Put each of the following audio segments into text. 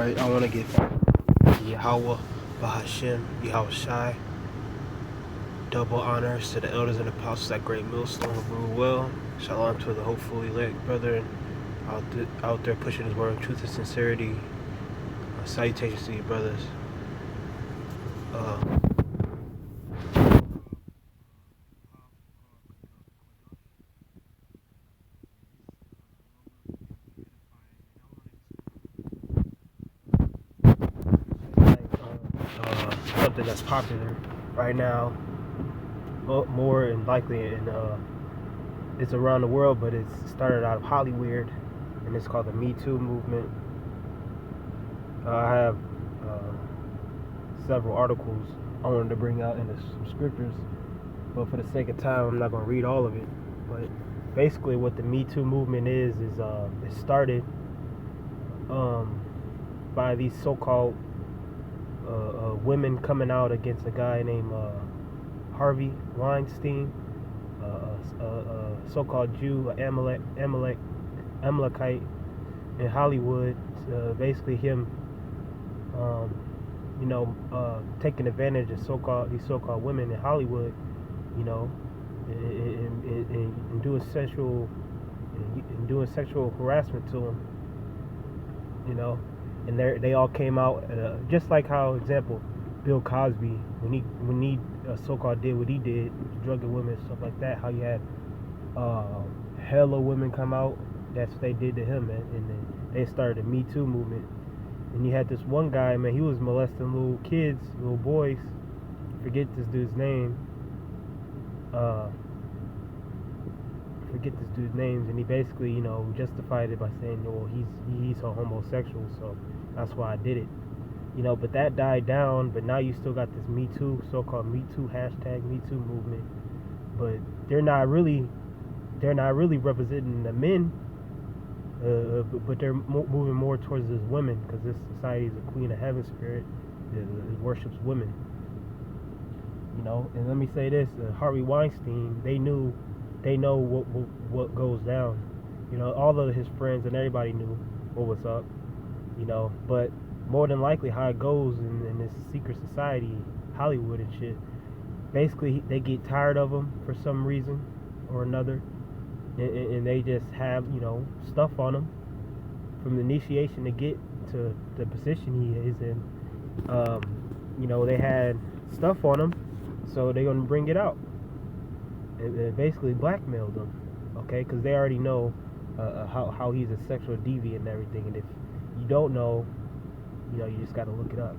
Alright, I want to give Yahweh, Bahashem, Yahweh Shai, double honors to the elders and apostles at Great Millstone who rule well. Shalom to the hopeful elect brethren out there pushing his word of truth and sincerity. Salutations to you, brothers. Something that's popular right now, more and likely it's around the world, but it's started out of Hollywood, and it's called the Metoo movement. I have several articles I wanted to bring out into some scriptures, but for the sake of time, I'm not going to read all of it. But basically, what the Metoo movement is it started by these so-called women coming out against a guy named Harvey Weinstein, so-called Jew, Amalekite in Hollywood. Basically, him, taking advantage of these so-called women in Hollywood, and doing sexual harassment to them, and they all came out just like how, example, Bill Cosby, when he so-called did what he did, drugging women and stuff like that, how you had hella women come out. That's what they did to him, man. And then they started the Me Too movement. And you had this one guy, man, he was molesting little kids, little boys. Forget this dude's name. Forget this dude's names, and he basically, justified it by saying, well, he's a homosexual, so that's why I did it. But that died down. But now you still got this Me Too, so-called Me Too hashtag Me Too movement. But they're not really representing the men. But they're moving more towards this women, because this society is a queen of heaven spirit that worships women. And let me say this: Harvey Weinstein, they know what goes down. All of his friends and everybody knew what was up. But more than likely, how it goes in this secret society, Hollywood and shit. Basically, they get tired of him for some reason or another. And they just have, stuff on him from the initiation to get to the position he is in. They had stuff on him, so they're going to bring it out. And basically blackmailed him, okay? Because they already know how he's a sexual deviant and everything. And if you don't know, you just got to look it up.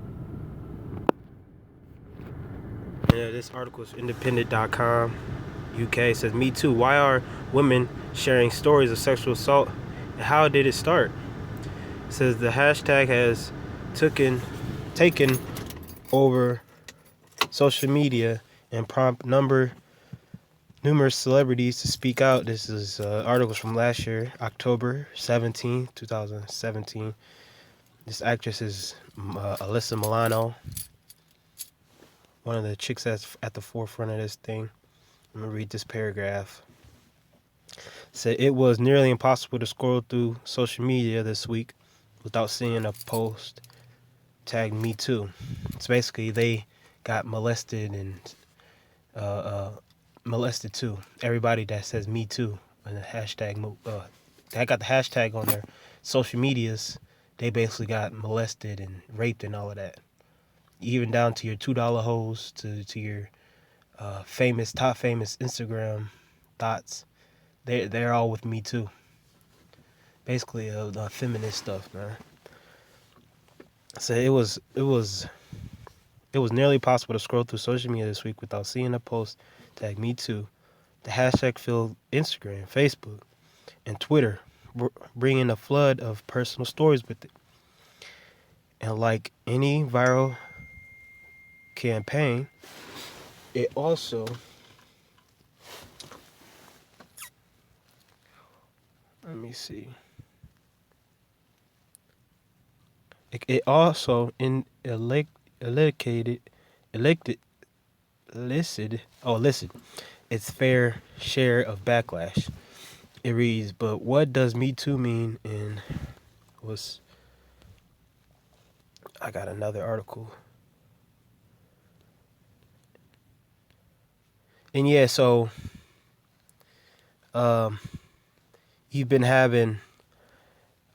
Yeah, this article is independent.com. UK says, Me Too. Why are women sharing stories of sexual assault, and how did it start? It says the hashtag has taken over social media and prompt numerous celebrities to speak out. This is articles from last year, October 17, 2017. This actress is Alyssa Milano, one of the chicks that's at the forefront of this thing. I'm going to read this paragraph. It said, it was nearly impossible to scroll through social media this week without seeing a post tagged Me Too. It's basically they got molested and molested too. Everybody that says Me Too and the hashtag, that got the hashtag on their social medias, they basically got molested and raped and all of that. Even down to your $2 hoes, to your top famous Instagram thoughts, they're all with Me Too. Basically, the feminist stuff, man. So it was nearly impossible to scroll through social media this week without seeing a post tag Me Too. The hashtag filled Instagram, Facebook, and Twitter, bringing a flood of personal stories with it. And like any viral campaign, it also let me see. It also elicited its fair share of backlash. It reads, but what does Me Too mean, and I got another article. And yeah, so you've been having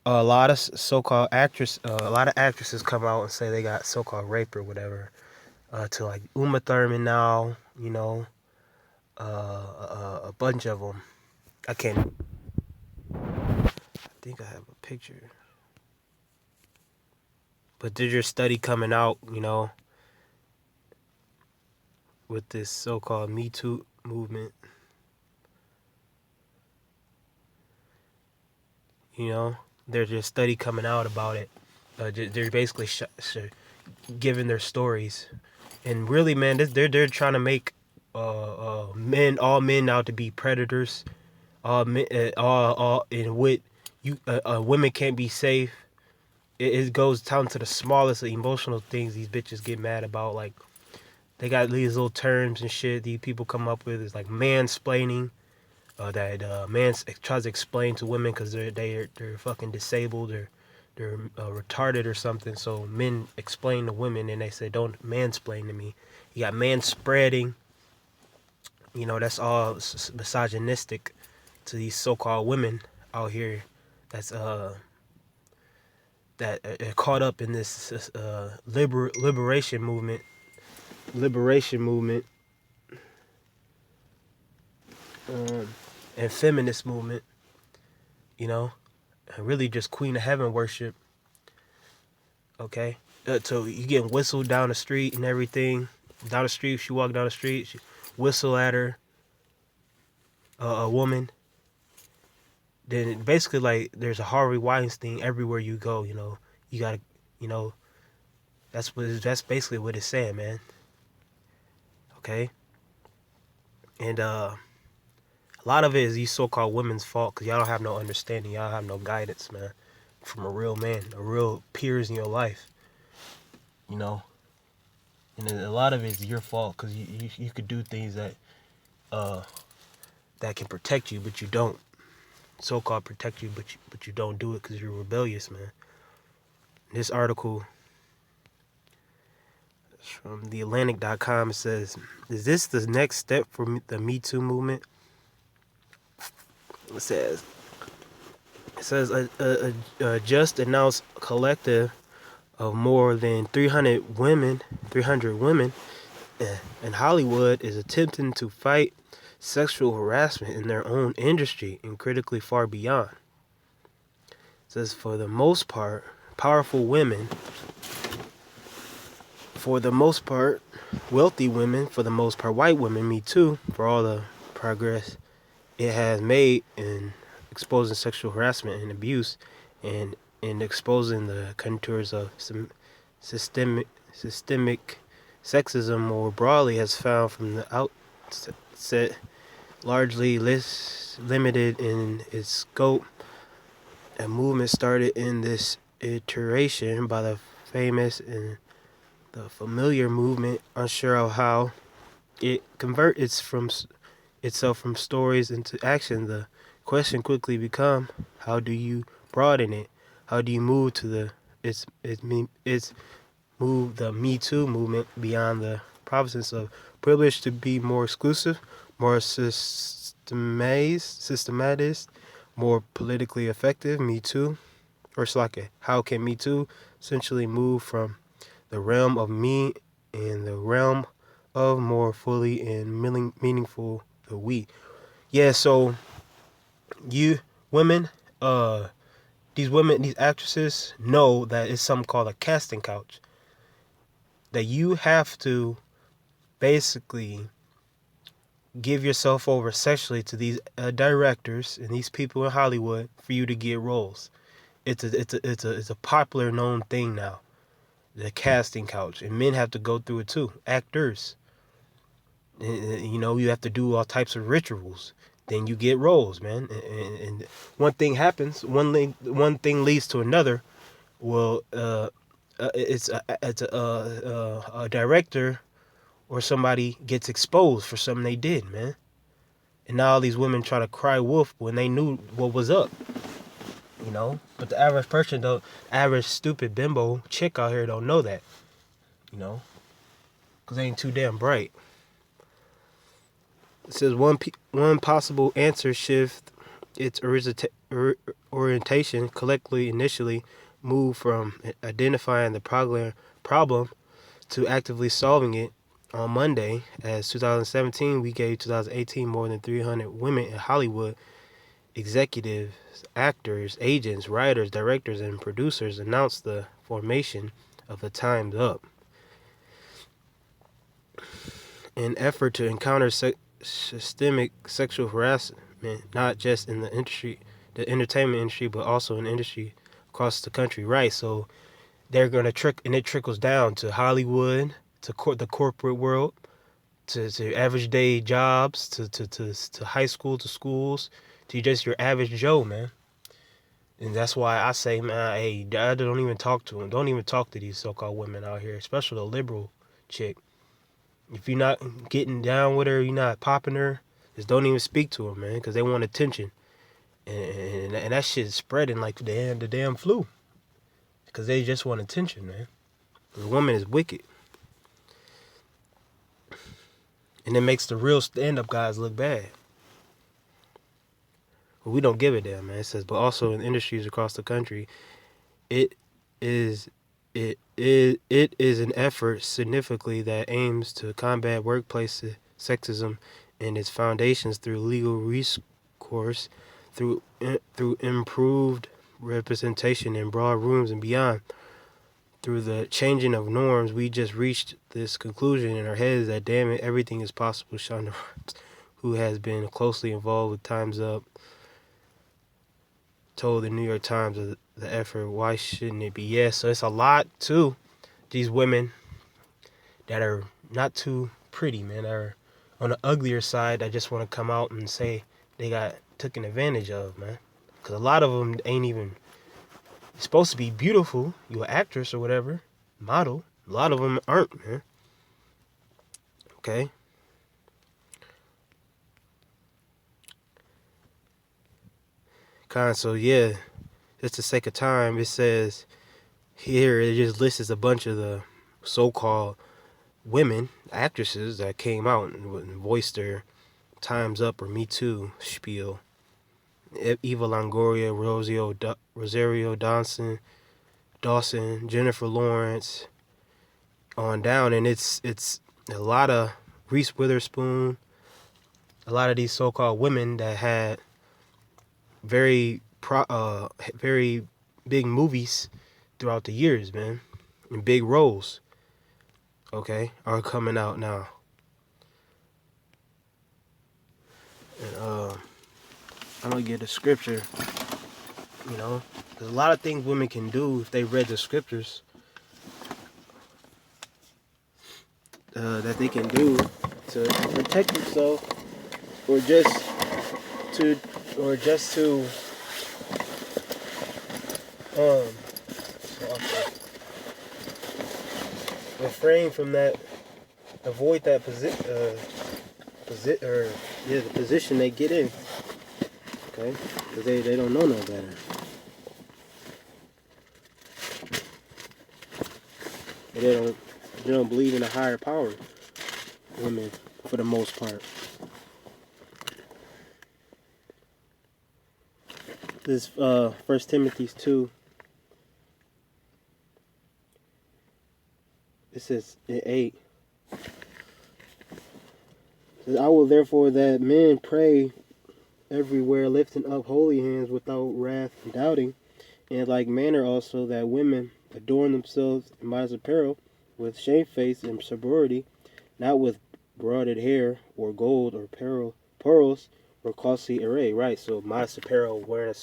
a lot of so-called a lot of actresses come out and say they got so-called rape or whatever. To like Uma Thurman now, a bunch of them. I think I have a picture. But there's your study coming out, with this so-called Metoo movement. There's a study coming out about it. They're basically giving their stories, and really, man, they're trying to make all men out to be predators. All men, all in what women can't be safe. It goes down to the smallest emotional things these bitches get mad about. Like, they got these little terms and shit these people come up with. It's like mansplaining. That man tries to explain to women because they're fucking disabled or they're retarded or something. So men explain to women and they say, don't mansplain to me. You got manspreading. That's all misogynistic to these so-called women out here. That's that are caught up in this liberation movement. And feminist movement, and really just Queen of Heaven worship. Okay, so you getting whistled down the street and everything. Down the street, she walk down the street, she whistle at her, a woman. Then basically, like, there's a Harvey Weinstein everywhere you go. You gotta, that's basically what it's saying, man. Okay, and a lot of it is these so-called women's fault because y'all don't have no understanding, y'all have no guidance, man, from a real man, a real peers in your life, and a lot of it is your fault because you could do things that can protect you, but you don't. So-called protect you, but you don't do it because you're rebellious, man. This article is from theatlantic.com. It says, is this the next step for the Me Too movement? It says a just announced collective of more than 300 women in Hollywood is attempting to fight sexual harassment in their own industry and critically far beyond. It says, for the most part, powerful women, for the most part, wealthy women, for the most part, white women, me too, for all the progress it has made in exposing sexual harassment and abuse and in exposing the contours of some systemic sexism more broadly has found from the outset largely limited in its scope. A movement started in this iteration by the famous and the familiar movement, unsure of how it converts itself from stories into action. The question quickly become, how do you broaden it? How do you move to move the Me Too movement beyond the provinces of privilege to be more exclusive, more systematized, more politically effective? Me Too, or it's like how can Me Too essentially move from the realm of me and the realm of more fully and meaningful the we? Yeah, so you women, these actresses know that it's something called a casting couch. That you have to basically give yourself over sexually to these directors and these people in Hollywood for you to get roles. It's a popular known thing now. The casting couch, and men have to go through it too. Actors, you have to do all types of rituals. Then you get roles, man. And one thing happens. One thing leads to another. Well, it's a director or somebody gets exposed for something they did, man. And now all these women try to cry wolf when they knew what was up. You know, but the average person don't, average stupid bimbo chick out here don't know that. You know, cause they ain't too damn bright. It says one possible answer shift its orientation collectively initially move from identifying the problem to actively solving it. On Monday, as 2017, we gave 2018 more than 300 women in Hollywood, executives, actors, agents, writers, directors, and producers announced the formation of the Time's Up. In effort to encounter systemic sexual harassment, not just in the industry, the entertainment industry, but also in industry across the country, right? So they're gonna and it trickles down to Hollywood, to the corporate world, to average day jobs, to high school, to schools, to just your average Joe, man. And that's why I say, man, hey, I don't even talk to them. Don't even talk to these so-called women out here, especially the liberal chick. If you're not getting down with her, you're not popping her, just don't even speak to her, man, because they want attention. And that shit's spreading like the damn flu. Because they just want attention, man. The woman is wicked. And it makes the real stand-up guys look bad. But we don't give a damn, man. It says, but also in industries across the country, it is an effort significantly that aims to combat workplace sexism and its foundations through legal recourse, through improved representation in broad rooms and beyond. Through the changing of norms, we just reached this conclusion in our heads that, damn it, everything is possible. Shonda Rhimes, who has been closely involved with Time's Up, told the New York Times of the effort. Why shouldn't it be? Yeah, so it's a lot to these women that are not too pretty, man, that are on the uglier side that just want to come out and say they got taken advantage of, man. Because a lot of them ain't even supposed to be beautiful. You're an actress or whatever, model. A lot of them aren't, man. Okay? So yeah, just the sake of time, it says here, it just lists a bunch of the so-called women, actresses that came out and voiced their Time's Up or Metoo spiel. Eva Longoria, Rosario Dawson, Jennifer Lawrence, on down, and it's a lot of Reese Witherspoon, a lot of these so-called women that had very big movies throughout the years, man, and big roles, okay, are coming out now. And I'm gonna get a scripture, you know, there's a lot of things women can do if they read the scriptures, that they can do to protect themselves, or just to refrain from that, avoid that the position they get in, okay, because they don't know no better. And they don't believe in a higher power, women, for the most part. This 1 Timothy 2. It says in 8. It says, I will therefore that men pray everywhere, lifting up holy hands without wrath and doubting, and in like manner also that women adorn themselves in modest apparel, with shamefaced and sobriety, not with broided hair or gold or pearls or costly array. Right, so modest apparel, wearing a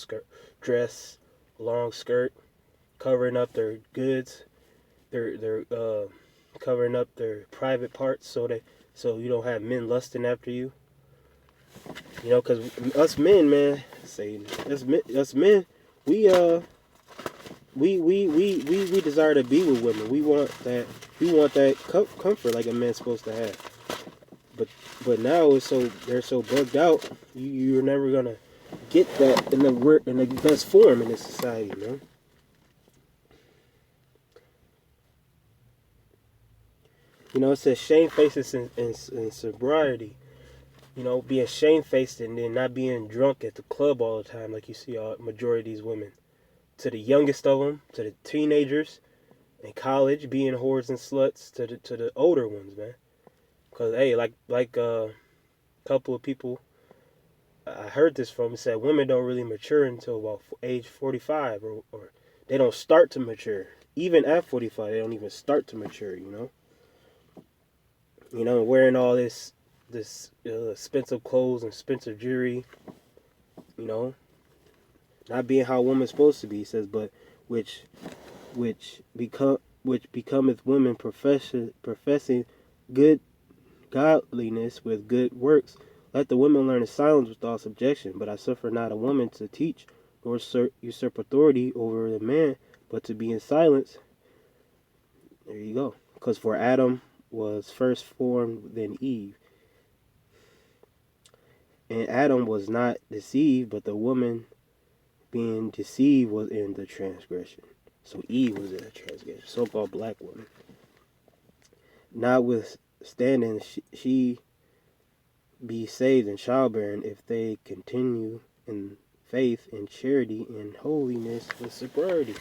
dress, long skirt, covering up their goods, their covering up their private parts, so you don't have men lusting after you. You know, because us men, man, us men, we desire to be with women. We want that comfort like a man's supposed to have. But now they're so bugged out. You're never gonna get that in the best form in this society, man. You know, it says shamefacedness in sobriety. You know, being shamefaced and then not being drunk at the club all the time, like you see majority of these women. To the youngest of them, to the teenagers in college, being whores and sluts, to the older ones, man. Cause hey, like a couple of people I heard this from said women don't really mature until about age 45, or they don't start to mature. Even at 45, they don't even start to mature. You know, wearing all this expensive clothes and expensive jewelry. You know, not being how a woman's supposed to be. He says, but which becometh women professing good godliness with good works. Let the women learn in silence with all subjection. But I suffer not a woman to teach, nor usurp authority over the man, but to be in silence. There you go. Because for Adam was first formed, then Eve. And Adam was not deceived, but the woman being deceived was in the transgression. So Eve was in the transgression, so-called black woman. Notwithstanding, she be saved in childbearing if they continue in faith, in charity, in holiness, and sobriety.